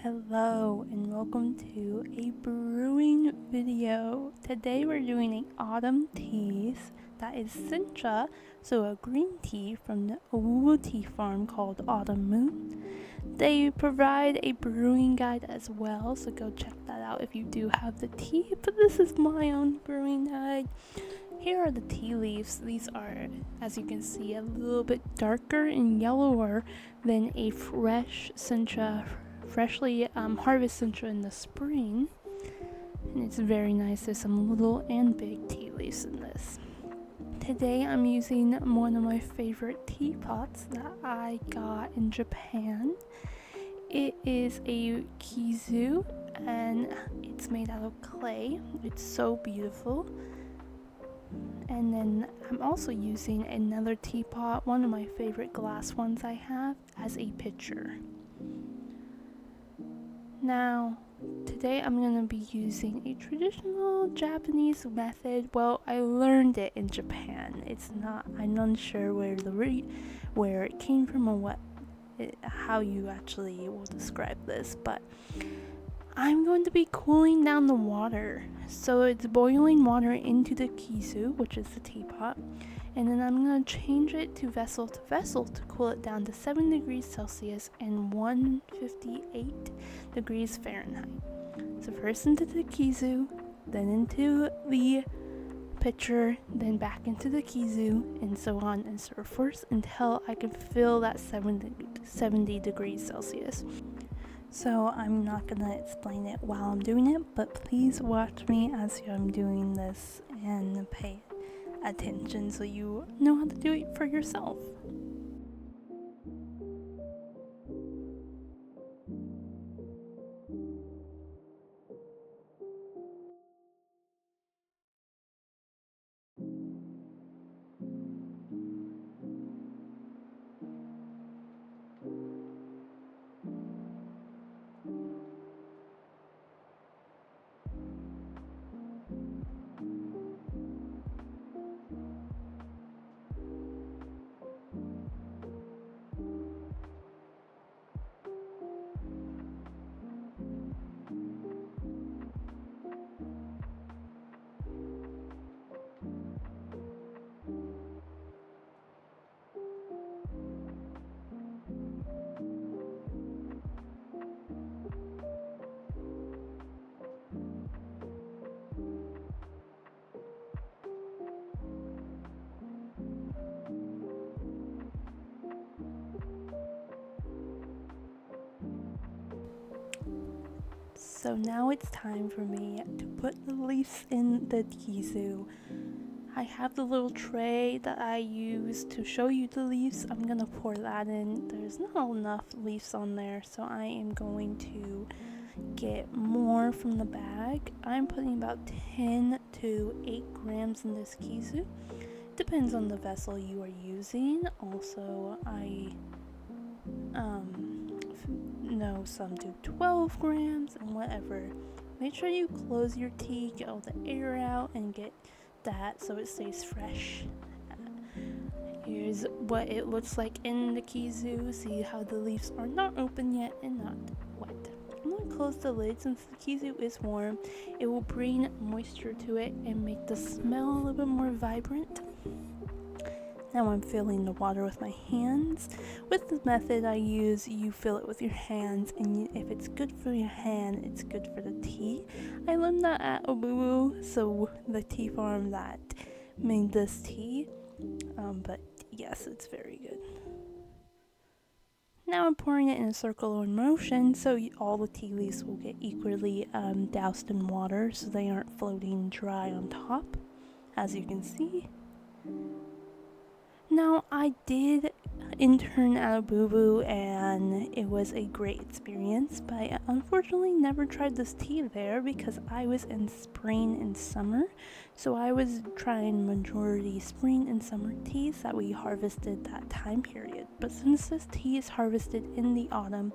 Hello and welcome to a brewing video. Today we're doing an autumn teas that is sencha, so a green tea from the Owuwu tea farm called Autumn Moon. They provide a brewing guide as well, so go check that out if you do have the tea, but this is my own brewing guide. Here are the tea leaves. These are, as you can see, a little bit darker and yellower than a fresh sencha, freshly harvested sencha in the spring. And it's very nice. There's some little and big tea leaves in this. Today I'm using one of my favorite teapots that I got in Japan. It is a kizu and it's made out of clay. It's so beautiful. And then I'm also using another teapot, one of my favorite glass ones I have, as a pitcher. Now, today I'm going to be using a traditional Japanese method. Well, I learned it in Japan. I'm unsure where it came from or how you actually will describe this, but I'm going to be cooling down the water. So it's boiling water into the kizu, which is the teapot, and then I'm going to change it to vessel to cool it down to 7 degrees Celsius and 158 degrees Fahrenheit. So first into the kizu, then into the pitcher, then back into the kizu, and so on and so forth until I can fill that 70 degrees Celsius. So I'm not gonna explain it while I'm doing it, but please watch me as I'm doing this and pay attention so you know how to do it for yourself. So now it's time for me to put the leaves in the kizu. I have the little tray that I use to show you the leaves. I'm gonna pour that in. There's not enough leaves on there, so I am going to get more from the bag. I'm putting about 10 to 8 grams in this kizu. Depends on the vessel you are using. Also, I know some do 12 grams and whatever. Make sure you close your tea, get all the air out, and get that so it stays fresh. Here's what it looks like in the kizu. See how the leaves are not open yet and not wet. I'm going to close the lid since the kizu is warm. It will bring moisture to it and make the smell a little bit more vibrant. Now I'm filling the water with my hands. With the method I use, you fill it with your hands, and if it's good for your hand, it's good for the tea. I learned that at Owuwu, so the tea farm that made this tea. But yes, it's very good. Now I'm pouring it in a circular motion so all the tea leaves will get equally doused in water so they aren't floating dry on top, as you can see. Now, I did intern at Owuwu and it was a great experience, but I unfortunately never tried this tea there because I was in spring and summer, so I was trying majority spring and summer teas that we harvested that time period. But since this tea is harvested in the autumn,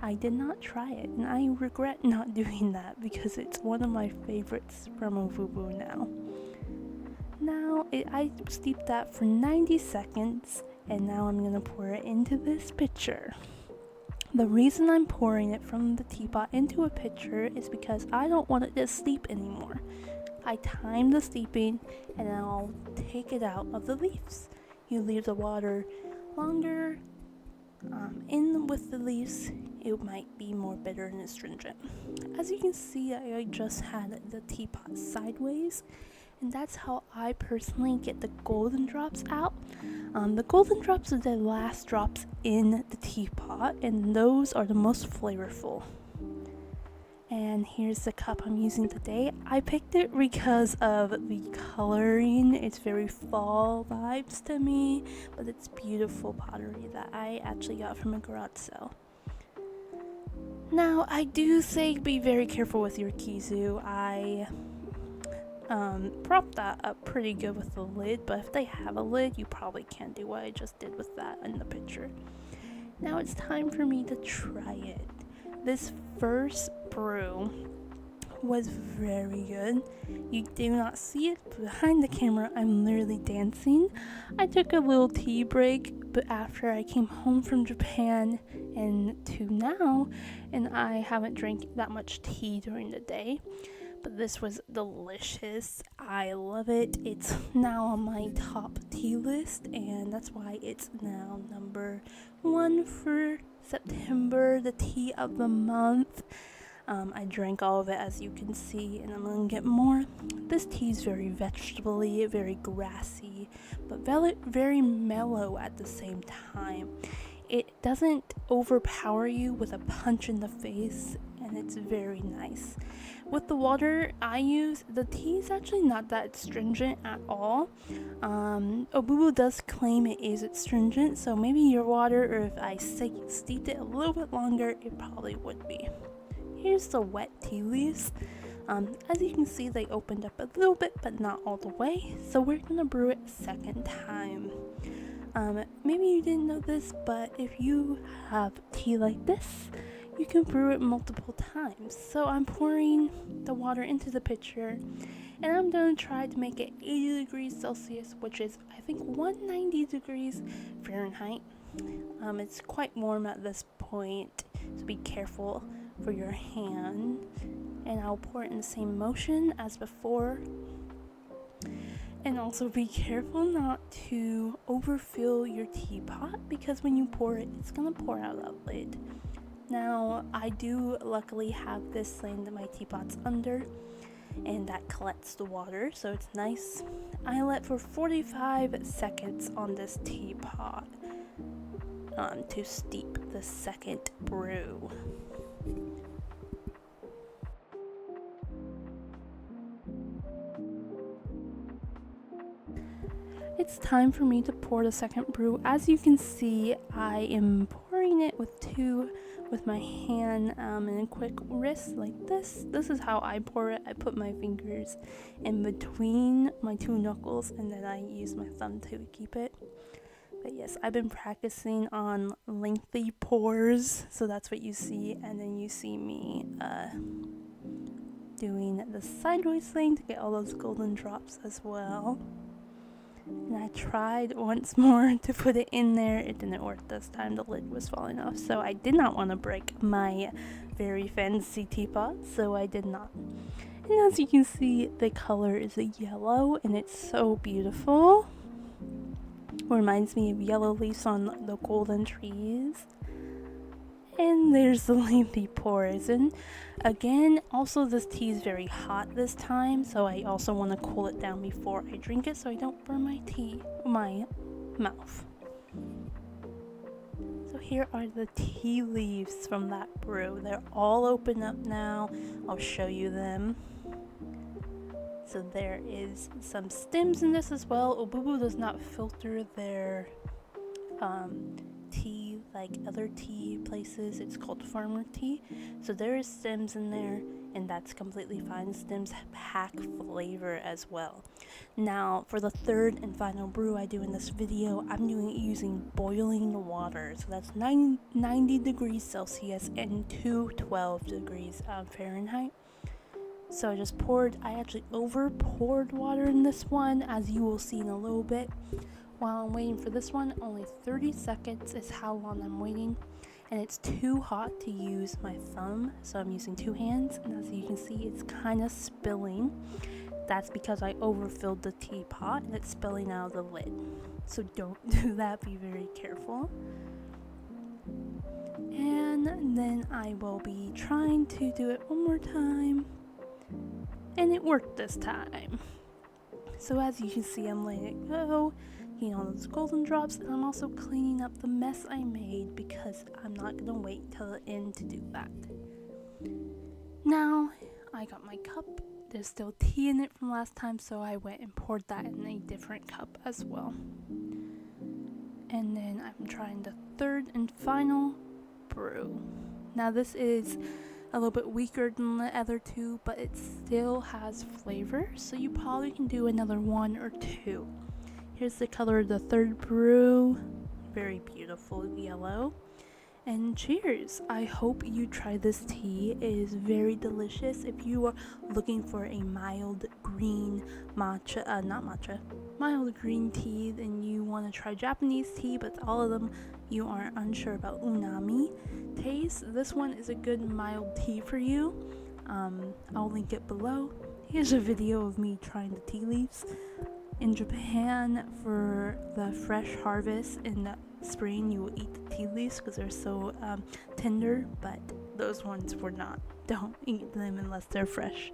I did not try it, and I regret not doing that because it's one of my favorites from Owuwu now. Now, I steeped that for 90 seconds, and now I'm going to pour it into this pitcher. The reason I'm pouring it from the teapot into a pitcher is because I don't want it to steep anymore. I time the steeping and then I'll take it out of the leaves. You leave the water longer in with the leaves, it might be more bitter and astringent. As you can see, I just had the teapot sideways, and that's how I personally get the golden drops out. The golden drops are the last drops in the teapot, and those are the most flavorful. And here's the cup I'm using today. I picked it because of the coloring. It's very fall vibes to me, but it's beautiful pottery that I actually got from a garage sale. Now, I do say be very careful with your kizu. I propped that up pretty good with the lid, but if they have a lid, you probably can't do what I just did with that in the picture. Now it's time for me to try it. This first brew was very good. You do not see it, but behind the camera I'm literally dancing. I took a little tea break, but after I came home from Japan and to now, and I haven't drank that much tea during the day, but this was delicious. I love it. It's now on my top tea list, and that's why it's now number 1 for September, the tea of the month. I drank all of it, as you can see, and I'm gonna get more. This tea is very vegetable-y, very grassy, but very mellow at the same time. It doesn't overpower you with a punch in the face, and it's very nice. With the water I use, the tea is actually not that astringent at all. Obubu does claim it is astringent, so maybe your water, or if I steeped it a little bit longer, it probably would be. Here's the wet tea leaves. As you can see, they opened up a little bit, but not all the way, so we're gonna brew it a second time. Maybe you didn't know this, but if you have tea like this, you can brew it multiple times. So I'm pouring the water into the pitcher, and I'm gonna try to make it 80 degrees Celsius, which is I think 190 degrees Fahrenheit. It's quite warm at this point, so be careful for your hand. And I'll pour it in the same motion as before. And also be careful not to overfill your teapot, because when you pour it, it's gonna pour out that lid. Now, I do luckily have this laying that my teapot's under, and that collects the water, so it's nice. I let for 45 seconds on this teapot to steep the second brew. It's time for me to pour the second brew. As you can see, I am pouring it with my hand and a quick wrist like this. This is how I pour it. I put my fingers in between my 2 knuckles, and then I use my thumb to keep it. But yes, I've been practicing on lengthy pours, so that's what you see, and then you see me doing the sideways thing to get all those golden drops as well. And I tried once more to put it in there. It didn't work this time. The lid was falling off, so I did not want to break my very fancy teapot, so I did not. And as you can see, the color is a yellow, and it's so beautiful. Reminds me of yellow leaves on the golden trees. And there's the lengthy pours. And again, also this tea is very hot this time, so I also want to cool it down before I drink it so I don't burn my mouth. So here are the tea leaves from that brew. They're all open up now. I'll show you them. So there is some stems in this as well. Obubu does not filter their tea like other tea places. It's called farmer tea. So there is stems in there, and that's completely fine. Stems pack flavor as well. Now for the third and final brew I do in this video, I'm doing it using boiling water. So that's 90 degrees Celsius and 212 degrees Fahrenheit. So I actually over poured water in this one, as you will see in a little bit. While I'm waiting for this one, only 30 seconds is how long I'm waiting. and it's too hot to use my thumb, so I'm using 2 hands, and as you can see, it's kind of spilling. That's because I overfilled the teapot and it's spilling out of the lid. So don't do that, be very careful. And then I will be trying to do it one more time. And it worked this time. So as you can see, I'm letting it go, getting all those golden drops, and I'm also cleaning up the mess I made because I'm not going to wait till the end to do that. Now, I got my cup. There's still tea in it from last time, so I went and poured that in a different cup as well. And then I'm trying the third and final brew. Now this is a little bit weaker than the other 2, but it still has flavor, so you probably can do another 1 or 2. Here's the color of the third brew. Very beautiful yellow. And cheers! I hope you try this tea. It is very delicious. If you are looking for a mild green mild green tea, then you want to try Japanese tea, but all of them you are unsure about umami taste, this one is a good mild tea for you. I'll link it below. Here's a video of me trying the tea leaves. In Japan, for the fresh harvest in the spring, you will eat the tea leaves because they're so tender, but those ones were not. Don't eat them unless they're fresh.